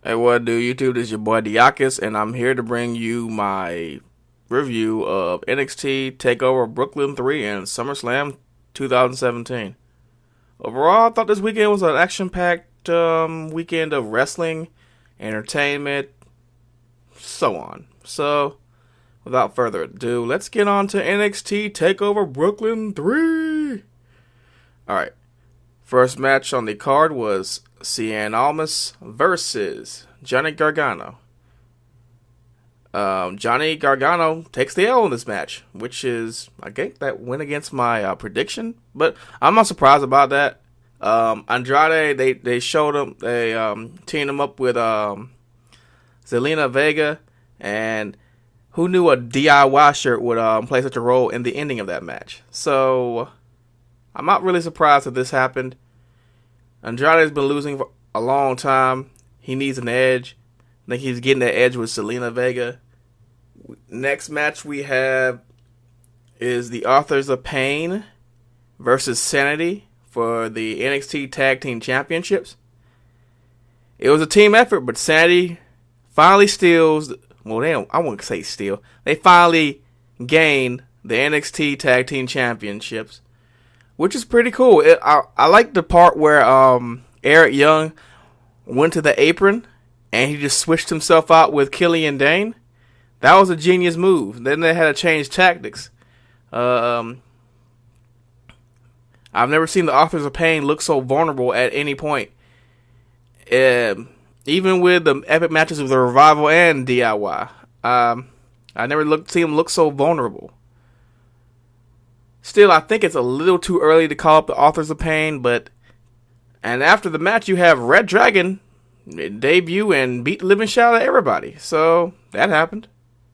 Hey, what do YouTube? This is your boy Dieakas, and I'm here to bring you my review of NXT Takeover Brooklyn 3 and SummerSlam 2017. Overall, I thought this weekend was an action-packed weekend of wrestling, entertainment, so on. So, without further ado, let's get on to NXT Takeover Brooklyn 3. Alright, first match on the card was Cien Almas versus Johnny Gargano. Johnny Gargano takes the L in this match, which is, I think, that went against my prediction, but I'm not surprised about that. Andrade, they showed him, they teamed him up with Zelina Vega, and who knew a DIY shirt would play such a role in the ending of that match. So I'm not really surprised that this happened. Andrade's been losing for a long time. He needs an edge. I think he's getting that edge with Zelina Vega. Next match we have is the Authors of Pain versus Sanity for the NXT Tag Team Championships. It was a team effort, but Sanity finally steals. Well, I won't say steal. They finally gain the NXT Tag Team Championships, which is pretty cool. I like the part where Eric Young went to the apron and he just switched himself out with Killian Dane. That was a genius move. Then they had to change tactics. I've never seen the Authors of Pain look so vulnerable at any point. Even with the epic matches with the Revival and DIY. I never seen them look so vulnerable. Still, I think it's a little too early to call up the Authors of Pain, and after the match, you have Red Dragon debut and beat the living shit out of everybody. So, that happened.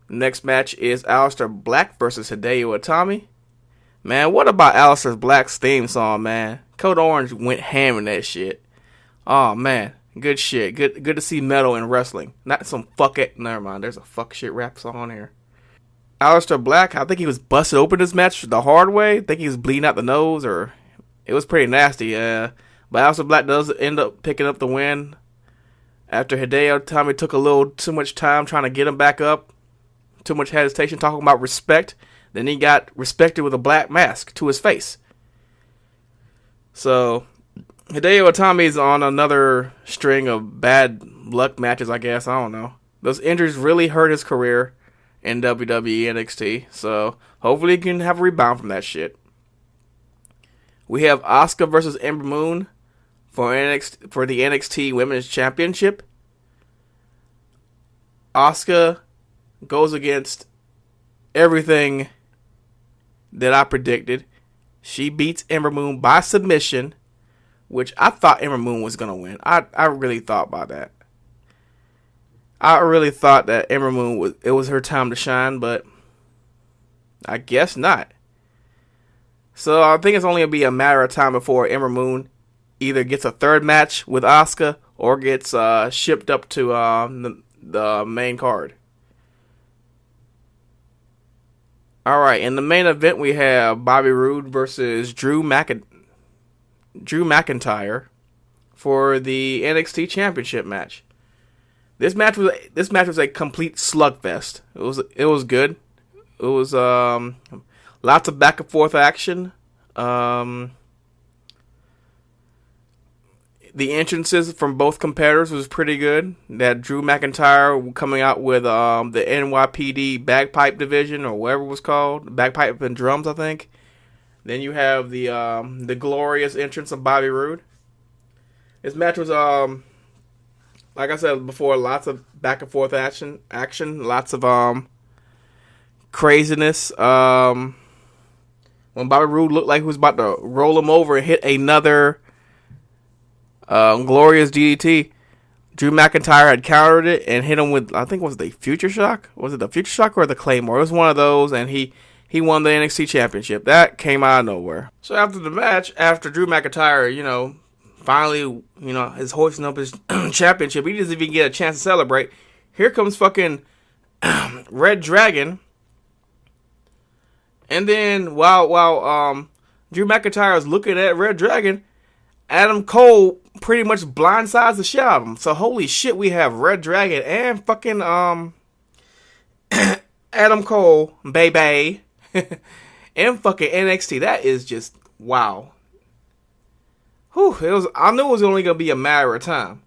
Next match is Aleister Black versus Hideo Itami. Man, what about Aleister Black's theme song, man? Code Orange went ham in that shit. Oh, man. Good shit. Good to see metal in wrestling. Not some fuck it. Never mind. There's a fuck shit rap song here. Aleister Black, I think he was busted open this match the hard way. I think he was bleeding out the nose, or it was pretty nasty. But Aleister Black does end up picking up the win after Hideo Itami took a little too much time trying to get him back up. Too much hesitation talking about respect. Then he got respected with a black mask to his face. So Hideo Itami's on another string of bad luck matches, I guess. I don't know. Those injuries really hurt his career in WWE NXT. So hopefully he can have a rebound from that shit. We have Asuka versus Ember Moon for the NXT Women's Championship. Asuka goes against everything that I predicted. She beats Ember Moon by submission, which I thought Ember Moon was going to win. I really thought about that. I really thought that Ember Moon was her time to shine, but I guess not. So I think it's only going to be a matter of time before Ember Moon either gets a third match with Asuka or gets shipped up to the main card. Alright, in the main event we have Bobby Roode versus Drew McIntyre for the NXT Championship match. This match was a complete slugfest. It was good. It was lots of back and forth action. The entrances from both competitors was pretty good. That Drew McIntyre coming out with the NYPD bagpipe division or whatever it was called, bagpipe and drums, I think. Then you have the glorious entrance of Bobby Roode. This match was like I said before, lots of back and forth action, lots of craziness. When Bobby Roode looked like he was about to roll him over and hit another glorious DDT, Drew McIntyre had countered it and hit him with, I think, was it the Future Shock? Was it the Future Shock or the Claymore? It was one of those, and he won the NXT Championship. That came out of nowhere. So after the match, after Drew McIntyre, finally, is hoisting up his championship, he doesn't even get a chance to celebrate. Here comes fucking Red Dragon. And then while Drew McIntyre is looking at Red Dragon, Adam Cole pretty much blindsides the shit out of him. So holy shit, we have Red Dragon and fucking Adam Cole, baby, and fucking NXT. That is just wow. Whew, I knew it was only gonna be a matter of time.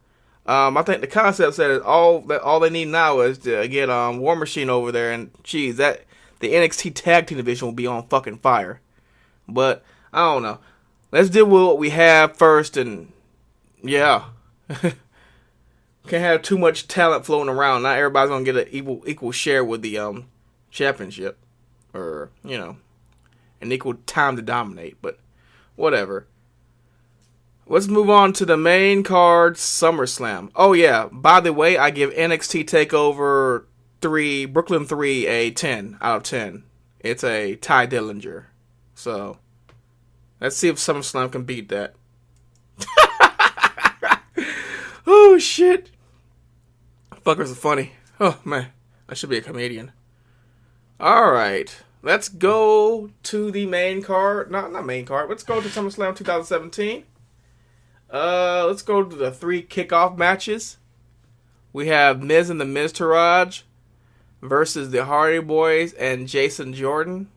I think the concept said is all they need now is to get War Machine over there, and geez, that the NXT Tag Team division will be on fucking fire. But I don't know. Let's deal with what we have first, and yeah, can't have too much talent floating around. Not everybody's gonna get an equal share with the championship, or an equal time to dominate. But whatever. Let's move on to the main card, SummerSlam. Oh yeah, by the way, I give NXT Takeover Brooklyn 3 a 10 out of 10. It's a Ty Dillinger. So, let's see if SummerSlam can beat that. Oh shit. Fuckers are funny. Oh man, I should be a comedian. Alright, let's go to the main card. Not main card. Let's go to SummerSlam 2017. Let's go to the 3 kickoff matches. We have Miz and the Miztourage versus the Hardy Boys and Jason Jordan.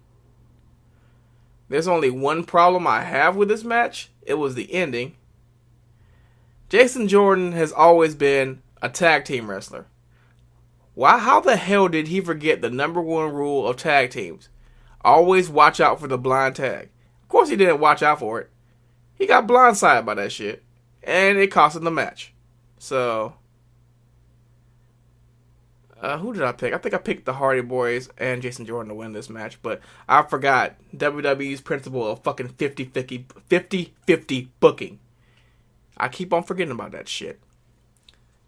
There's only one problem I have with this match. It was the ending. Jason Jordan has always been a tag team wrestler. How the hell did he forget the number one rule of tag teams? Always watch out for the blind tag. Of course he didn't watch out for it. He got blindsided by that shit. And it cost him the match. So, who did I pick? I think I picked the Hardy Boys and Jason Jordan to win this match. But I forgot WWE's principle of fucking 50-50 booking. I keep on forgetting about that shit.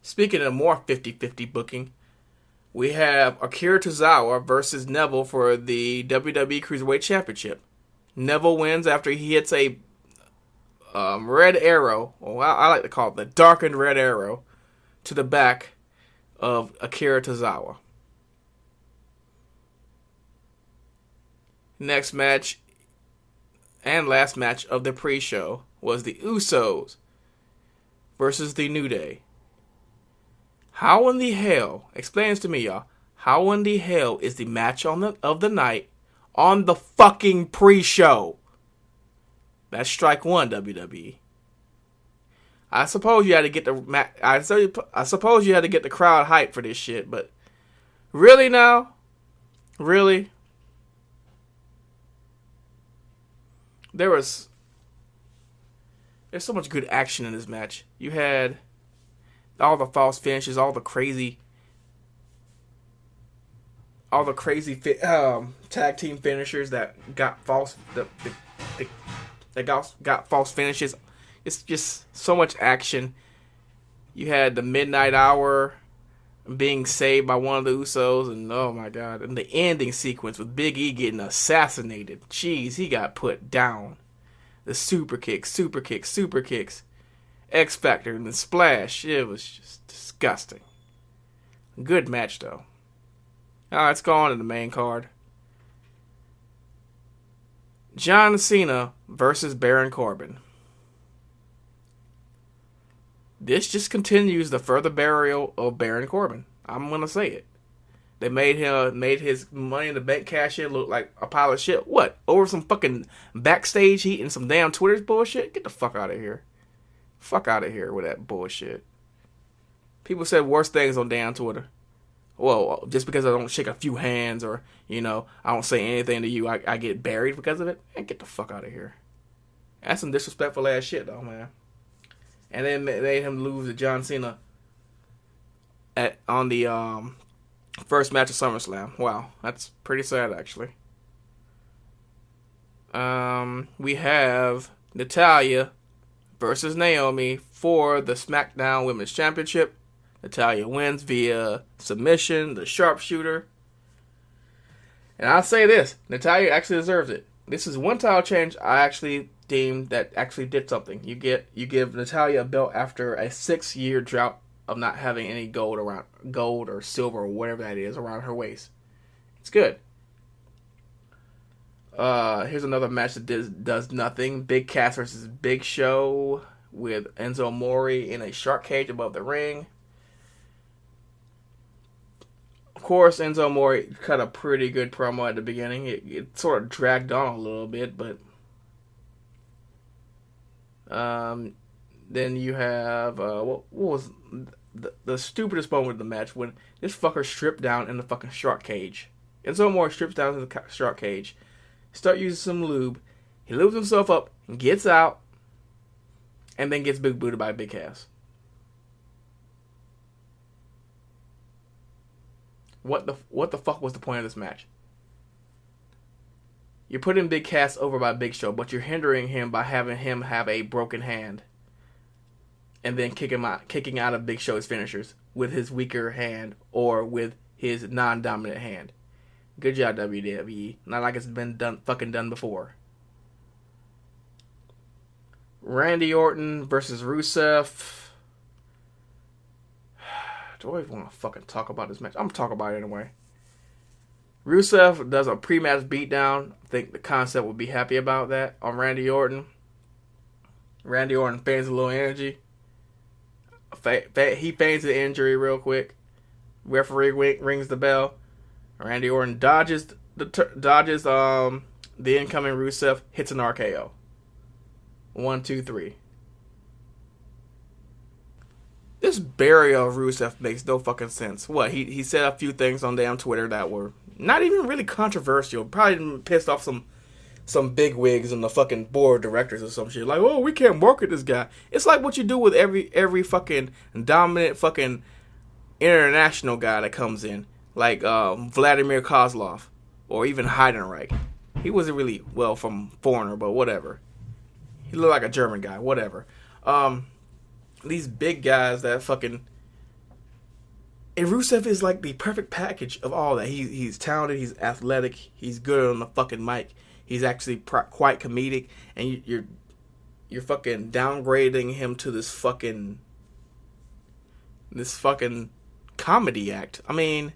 Speaking of more 50-50 booking, we have Akira Tozawa versus Neville for the WWE Cruiserweight Championship. Neville wins after he hits a red arrow, or I like to call it the darkened red arrow, to the back of Akira Tozawa. Next match and last match of the pre-show was the Usos versus the New Day. How in the hell, explain this to me, y'all, how in the hell is the match of the night on the fucking pre-show? That's strike one, WWE. I suppose you had to get I suppose you had to get the crowd hyped for this shit, but really now? Really? There's so much good action in this match. You had all the false finishes, all the crazy tag team finishers that got false got false finishes. It's just so much action. You had the Midnight Hour being saved by one of the Usos, and oh my god, and the ending sequence with Big E getting assassinated. Jeez, he got put down. The super kicks, X Factor, and the splash. It was just disgusting. Good match though. Alright, let's go on to the main card. John Cena versus Baron Corbin. This just continues the further burial of Baron Corbin. I'm gonna say it. They made his Money in the Bank cash in look like a pile of shit. What? Over some fucking backstage heat and some damn Twitter's bullshit? Get the fuck out of here. Fuck out of here with that bullshit. People said worse things on damn Twitter. Well, just because I don't shake a few hands or, I don't say anything to you, I get buried because of it? Man, get the fuck out of here. That's some disrespectful ass shit though, man. And then made him lose to John Cena on the first match of SummerSlam. Wow, that's pretty sad actually. We have Natalya versus Naomi for the SmackDown Women's Championship. Natalya wins via submission, the sharpshooter. And I'll say this, Natalya actually deserves it. This is one title change I actually deemed that actually did something. You give Natalya a belt after a 6-year drought of not having any gold or silver or whatever that is around her waist. It's good. Here's another match that does nothing. Big Cass versus Big Show. with Enzo Amore in a shark cage above the ring. Of course, Enzo Amore cut a pretty good promo at the beginning. It sort of dragged on a little bit, but then you have what was the stupidest moment of the match when this fucker stripped down in the fucking shark cage. Enzo Amore strips down in the shark cage, start using some lube. He lubes himself up, gets out, and then gets big booted by Big Cass. What the fuck was the point of this match? You're putting Big Cass over by Big Show, but you're hindering him by having him have a broken hand, and then kicking out of Big Show's finishers with his weaker hand or with his non-dominant hand. Good job, WWE. Not like it's been done before. Randy Orton versus Rusev. Do I even want to fucking talk about this match? I'm gonna talk about it anyway. Rusev does a pre-match beatdown. I think the concept would be happy about that on Randy Orton. Randy Orton feigns a little energy. He feigns the injury real quick. Referee rings the bell. Randy Orton dodges the incoming Rusev, hits an RKO. 1, 2, 3. This burial of Rusev makes no fucking sense. What, he said a few things on damn Twitter that were not even really controversial. Probably pissed off some big wigs on the fucking board of directors or some shit. Like, oh, we can't market this guy. It's like what you do with every fucking dominant fucking international guy that comes in. Like Vladimir Kozlov. Or even Heidenreich. He wasn't really, well, from Foreigner, but whatever. He looked like a German guy. Whatever. These big guys that fucking... And Rusev is like the perfect package of all that. He's talented, he's athletic, he's good on the fucking mic. He's actually quite comedic, and you're fucking downgrading him to this fucking comedy act. I mean,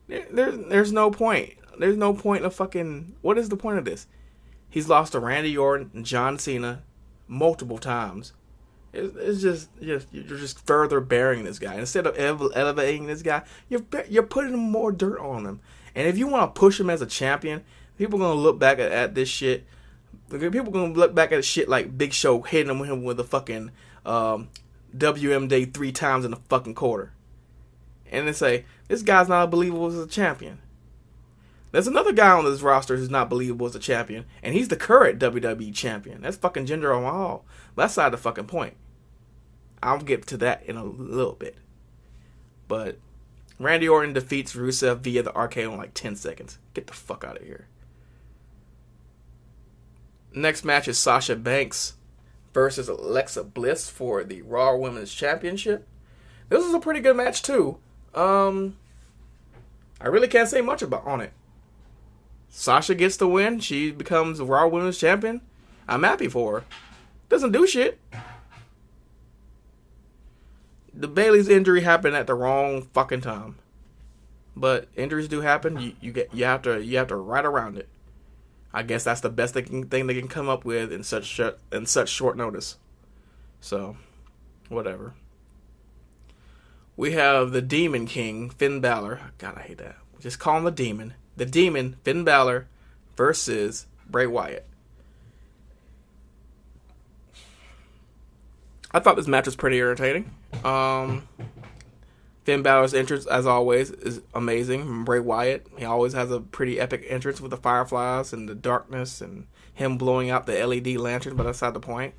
there's no point. There's no point of fucking... What is the point of this? He's lost to Randy Orton and John Cena multiple times. It's just you're just further burying this guy. Instead of elevating this guy, you're putting more dirt on him. And if you want to push him as a champion, people are gonna look back at this shit. People are gonna look back at shit like Big Show hitting him with a fucking WM Day 3 times in the fucking quarter, and they say this guy's not believable as a champion. There's another guy on this roster who's not believable as a champion, and he's the current WWE champion. That's fucking Jinder Mahal. That's not the fucking point. I'll get to that in a little bit. But Randy Orton defeats Rusev via the RKO in like 10 seconds. Get the fuck out of here. Next match is Sasha Banks versus Alexa Bliss for the Raw Women's Championship. This is a pretty good match too. I really can't say much on it. Sasha gets the win. She becomes Raw Women's Champion. I'm happy for her. Doesn't do shit. The Bayley's injury happened at the wrong fucking time. But injuries do happen. You have to ride around it. I guess that's the best thing they can come up with in such short notice. So, whatever. We have the Demon King, Finn Balor. God, I hate that. Just call him the Demon. The Demon, Finn Balor, versus Bray Wyatt. I thought this match was pretty entertaining. Finn Balor's entrance, as always, is amazing. Bray Wyatt, he always has a pretty epic entrance with the fireflies and the darkness and him blowing out the LED lantern, but that's not the point.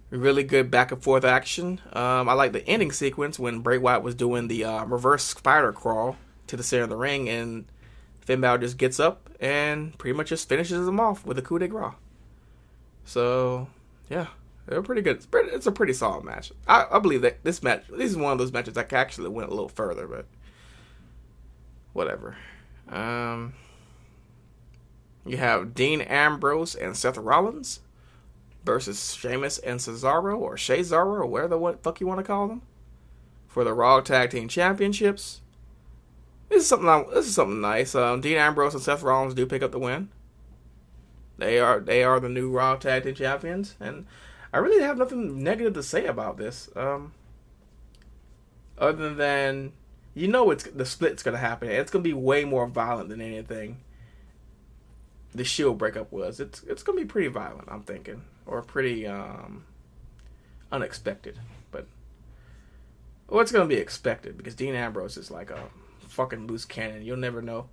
Really good back and forth action. I like the ending sequence when Bray Wyatt was doing the reverse spider crawl to the center of the ring, and Finn Balor just gets up and pretty much just finishes him off with a coup de grace. So, yeah. They're pretty good. It's a pretty solid match. I believe that this is one of those matches that actually went a little further, but whatever. You have Dean Ambrose and Seth Rollins versus Sheamus and Cesaro, or Cesaro, or whatever the fuck you want to call them, for the Raw Tag Team Championships. This is something nice. Dean Ambrose and Seth Rollins do pick up the win. They are the new Raw Tag Team Champions, and I really have nothing negative to say about this. Other than it's the split's gonna happen. And it's gonna be way more violent than anything the Shield breakup was. It's gonna be pretty violent, I'm thinking, or pretty unexpected. But it's gonna be expected because Dean Ambrose is like a fucking loose cannon. You'll never know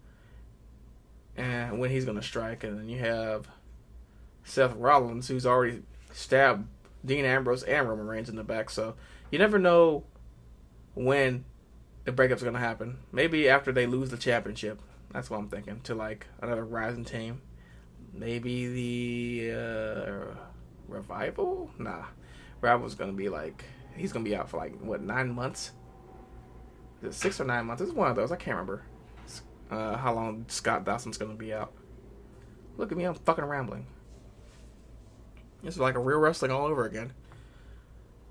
and when he's gonna strike. And then you have Seth Rollins, who's already stabbed Dean Ambrose and Roman Reigns in the back. So you never know when the breakup's gonna happen. Maybe after they lose the championship. That's what I'm thinking. To like another rising team. Maybe the Revival? Nah. Revival's gonna be like, he's gonna be out for like, what, 9 months? Is it 6 or 9 months? It's one of those. I can't remember how long Scott Dawson's gonna be out. Look at me, I'm fucking rambling. This is like a real wrestling all over again.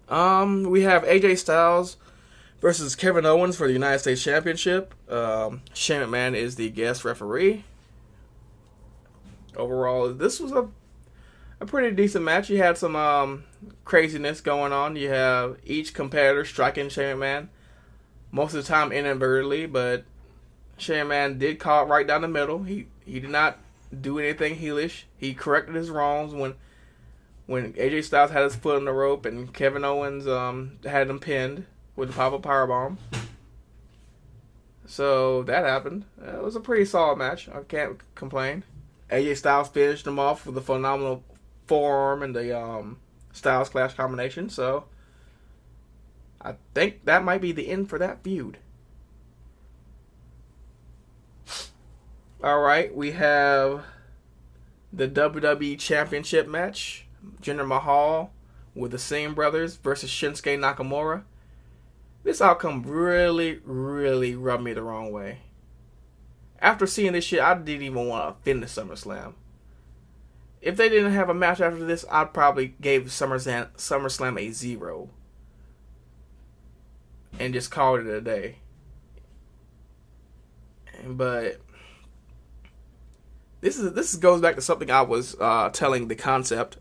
We have AJ Styles versus Kevin Owens for the United States Championship. Shane McMahon is the guest referee. Overall, this was a pretty decent match. You had some craziness going on. You have each competitor striking Shane McMahon, most of the time inadvertently, but Shane McMahon did call it right down the middle. He did not do anything heelish. He corrected his wrongs when AJ Styles had his foot on the rope and Kevin Owens had him pinned with the pop-up powerbomb. So that happened. It was a pretty solid match. I can't complain. AJ Styles finished him off with a phenomenal forearm and the Styles Clash combination. So I think that might be the end for that feud. Alright, we have the WWE Championship match. Jinder Mahal with the Singh brothers versus Shinsuke Nakamura. This outcome really, really rubbed me the wrong way. After seeing this shit, I didn't even want to finish SummerSlam. If they didn't have a match after this, I'd probably give SummerSlam a 0. And just call it a day. But this goes back to something I was telling the concept.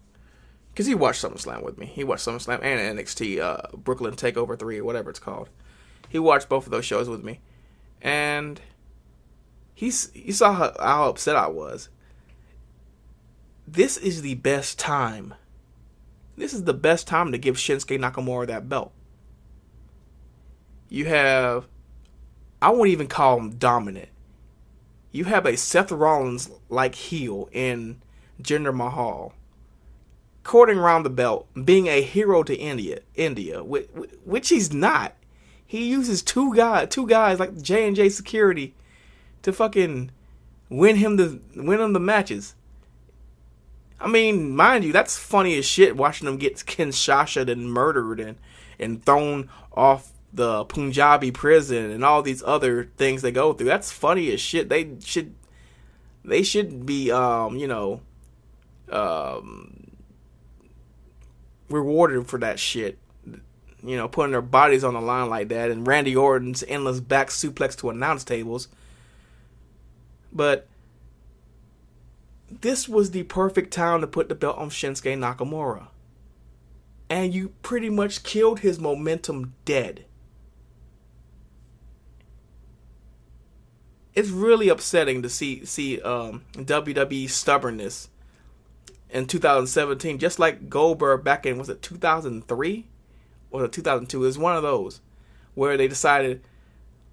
Because he watched SummerSlam with me. He watched SummerSlam and NXT Brooklyn Takeover 3 or whatever it's called. He watched both of those shows with me. And he saw how upset I was. This is the best time. This is the best time to give Shinsuke Nakamura that belt. You have, I won't even call him dominant. You have a Seth Rollins-like heel in Jinder Mahal. Courting around the belt, being a hero to India, which he's not. He uses two guys like J&J Security to fucking win him the matches. I mean, mind you, that's funny as shit watching them get Kinshasa'd and murdered and thrown off the Punjabi prison and all these other things they go through. That's funny as shit. They should be rewarded for that shit. Putting their bodies on the line like that, and Randy Orton's endless back suplex to announce tables. But this was the perfect time to put the belt on Shinsuke Nakamura. And you pretty much killed his momentum dead. It's really upsetting to see WWE stubbornness in 2017, just like Goldberg back in, was it 2003 or 2002? It was one of those where they decided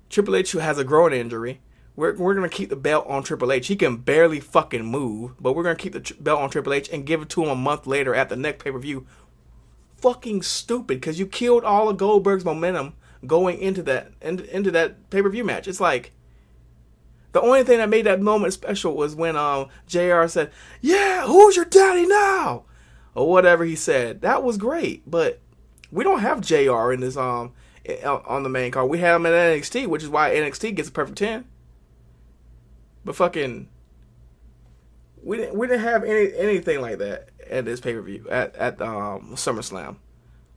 Triple H, who has a growing injury, we're going to keep the belt on Triple H. He can barely fucking move, but we're going to keep the belt on Triple H and give it to him a month later at the next pay-per-view. Fucking stupid, because you killed all of Goldberg's momentum going into that pay-per-view match. It's like, the only thing that made that moment special was when JR said, "Yeah, who's your daddy now?" Or whatever he said. That was great, but we don't have JR in this on the main card. We have him in NXT, which is why NXT gets a perfect 10. But fucking, we didn't have anything like that at this pay-per-view at SummerSlam.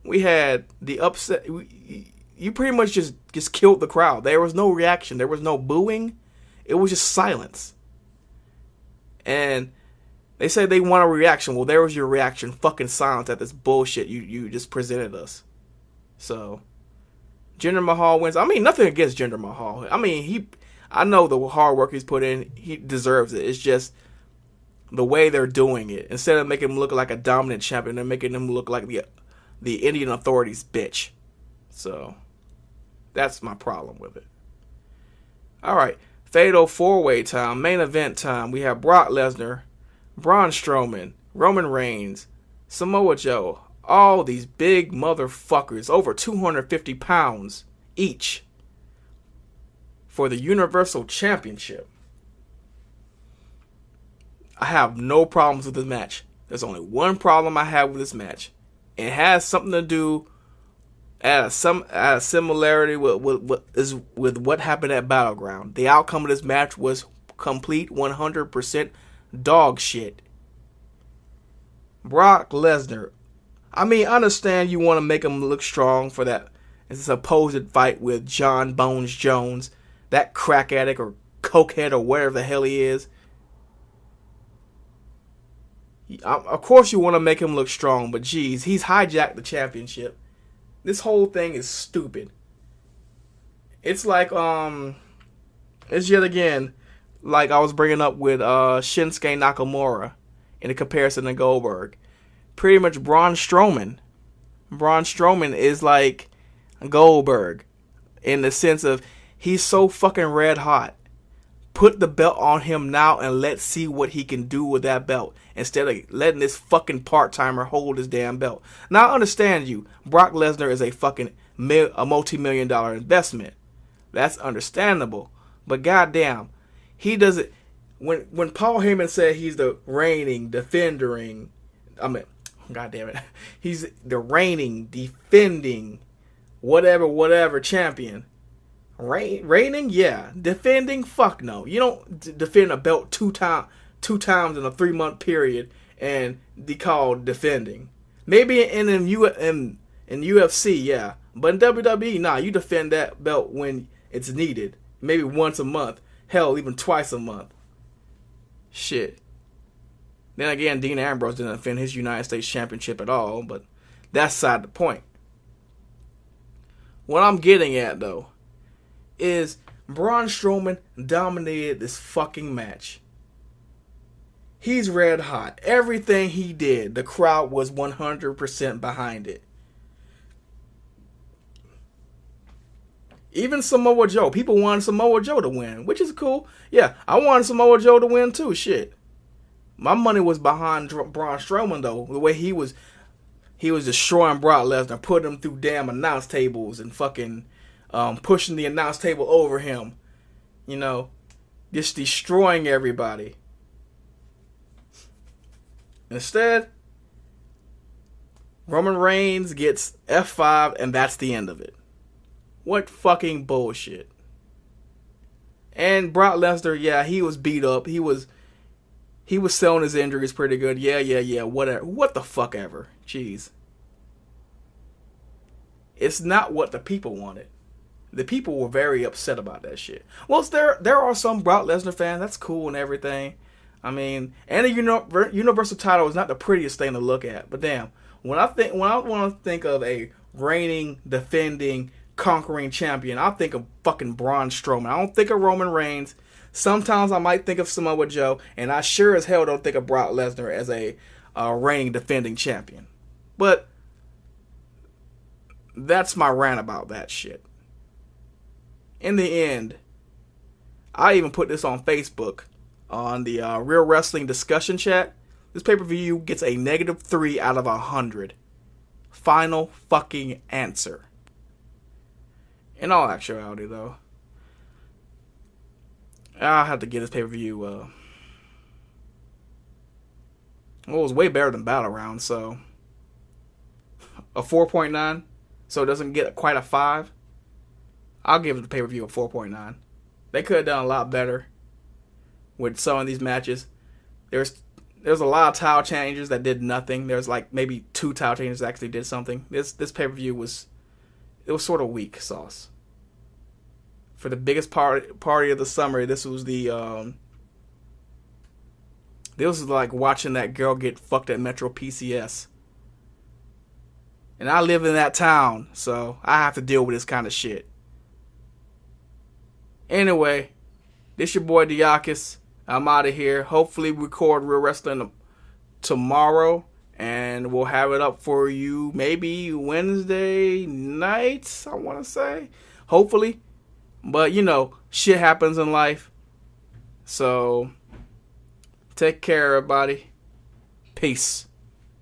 We had the upset. You pretty much just killed the crowd. There was no reaction. There was no booing. It was just silence. And They say they want a reaction. Well, there was your reaction. Fucking silence at this bullshit you just presented us. So, Jinder Mahal wins. I mean, nothing against Jinder Mahal. I mean, I know the hard work he's put in. He deserves it. It's just the way they're doing it. Instead of making him look like a dominant champion, they're making him look like the Indian authorities bitch. So, that's my problem with it. All right, Fatal 4-Way time, main event time. We have Brock Lesnar, Braun Strowman, Roman Reigns, Samoa Joe. All these big motherfuckers, over 250 pounds each, for the Universal Championship. I have no problems with this match. There's only one problem I have with this match. It has something to do at a similarity with what happened at Battleground. The outcome of this match was complete 100% dog shit. Brock Lesnar. I mean, I understand you want to make him look strong for that supposed fight with John Bones Jones, that crack addict or cokehead or whatever the hell he is. Of course you want to make him look strong, but geez, he's hijacked the championship. This whole thing is stupid. It's like, it's yet again, like I was bringing up with Shinsuke Nakamura in a comparison to Goldberg. Pretty much Braun Strowman. Braun Strowman is like Goldberg in the sense of he's so fucking red hot. Put the belt on him now and let's see what he can do with that belt instead of letting this fucking part-timer hold his damn belt. Now I understand you. Brock Lesnar is a fucking a multi-million-dollar investment. That's understandable. But goddamn, he doesn't. When Paul Heyman said he's the reigning, defending, goddamn it, he's the reigning, defending, whatever champion. Reigning, yeah. Defending, fuck no. You don't defend a belt two times in a 3-month period and be called defending. Maybe in UFC, yeah, but in WWE, nah. You defend that belt when it's needed. Maybe once a month. Hell, even twice a month. Shit. Then again, Dean Ambrose didn't defend his United States Championship at all, but that's beside the point. What I'm getting at, though, is Braun Strowman dominated this fucking match. He's red hot. Everything he did, the crowd was 100% behind it. Even Samoa Joe. People wanted Samoa Joe to win, which is cool. Yeah, I wanted Samoa Joe to win too. Shit. My money was behind Braun Strowman, though. The way he was destroying Brock Lesnar, putting him through damn announce tables and fucking pushing the announce table over him. You know, just destroying everybody. Instead, Roman Reigns gets F5 and that's the end of it. What fucking bullshit. And Brock Lesnar, yeah, he was beat up. He was selling his injuries pretty good. Yeah, whatever. What the fuck ever. Jeez. It's not what the people wanted. The people were very upset about that shit. Well, there are some Brock Lesnar fans. That's cool and everything. I mean, and a Universal title is not the prettiest thing to look at. But damn, when I want to think of a reigning, defending, conquering champion, I think of fucking Braun Strowman. I don't think of Roman Reigns. Sometimes I might think of Samoa Joe, and I sure as hell don't think of Brock Lesnar as a reigning, defending champion. But that's my rant about that shit. In the end, I even put this on Facebook on the Real Wrestling discussion chat. This pay-per-view gets a -3 out of 100. Final fucking answer. In all actuality, though, I have to give this pay-per-view, well, it was way better than Battle Round, so a 4.9, so it doesn't get quite a 5. I'll give the pay-per-view a 4.9. They could have done a lot better with some of these matches. There's a lot of title changes that did nothing. There's like maybe 2 title changes that actually did something. This pay-per-view was sort of weak sauce. For the biggest party of the summer, this was the This was like watching that girl get fucked at Metro PCS. And I live in that town, so I have to deal with this kind of shit. Anyway, this your boy Dieakas. I'm out of here. Hopefully record Real Wrestling tomorrow. And we'll have it up for you maybe Wednesday nights, I want to say. Hopefully. But, you know, shit happens in life. So, take care, everybody. Peace.